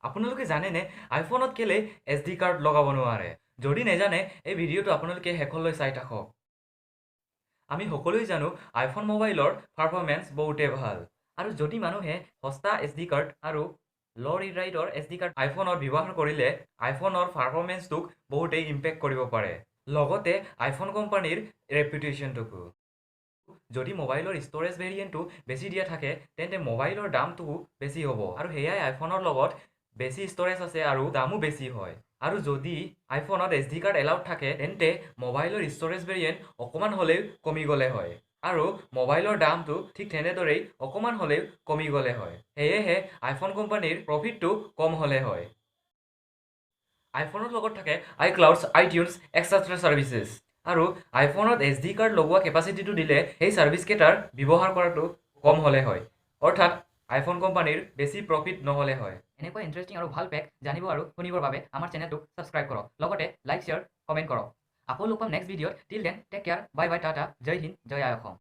আপোনালোকে জানেনে আইফোনত কেলে SD কাৰ্ড লগাব নোৱাৰে? যদি নেজানে এই ভিডিঅ'টো আপোনালোকে শেষলৈ চাই থাকক। আমি সকলোৱে জানো আইফোন মোবাইলৰ পাৰফৰ্মেঞ্চ বহুতেই ভাল। আৰু যদি মানুহে সস্তা SD কাৰ্ড আৰু ল' ৰিড-ৰাইটৰ SD কাৰ্ড আইফোনত ব্যৱহাৰ কৰিলে আইফোনৰ পাৰফৰ্মেঞ্চটোক বহুতেই ইম্পেক্ট কৰিব পাৰে। লগতে আইফোন কোম্পানীৰ ৰেপুটেশ্যনটোকো। যদি মোবাইলৰ ষ্ট'ৰেজ ভেৰিয়েণ্টটো বেছি দিয়া থাকে তেন্তে মোবাইলৰ দামটোও বেছি হ'ব আৰু সেয়াই আইফোনৰ লগত বেছি ষ্ট'ৰেজ আছে আৰু দামো বেছি হয়। আৰু যদি আইফোনত SD কাৰ্ড এলাউড থাকে তেন্তে মোবাইলৰ ষ্ট'ৰেজ ভেৰিয়েণ্ট অকণমান হ'লেও কমি গ'লে হয় আৰু মোবাইলৰ দামটো ঠিক তেনেদৰেই অকণমান হ'লেও কমি গ'লে হয়। সেয়েহে আইফোন কোম্পানীৰ প্ৰফিটটো কম হ'লে হয়। আইফোনৰ লগত থাকে iCloud, iTunes, এক্সেট্ৰা ছাৰ্ভিচেছ। আৰু আইফোনত SD কাৰ্ড লগোৱা কেপাচিটিটো দিলে সেই ছাৰ্ভিচকেইটাৰ ব্যৱহাৰ কৰাটো কম হ'লে হয়। অৰ্থাৎ আইফোন কোম্পানীৰ বেছি প্ৰফিট নহ'লে হয়। এনেকুৱা ইণ্টাৰেষ্টিং আৰু ভাল পেক জানিব আৰু শুনিবৰ বাবে আমাৰ চেনেলটোক ছাবস্ক্ৰাইব কৰক। লগতে লাইক, শ্বেয়াৰ, কমেণ্ট কৰক। আকৌ লগ পাম নেক্সট ভিডিঅ'ত। Till then take care, bye bye, tata, জয় হিন্দ, জয় আই অসম।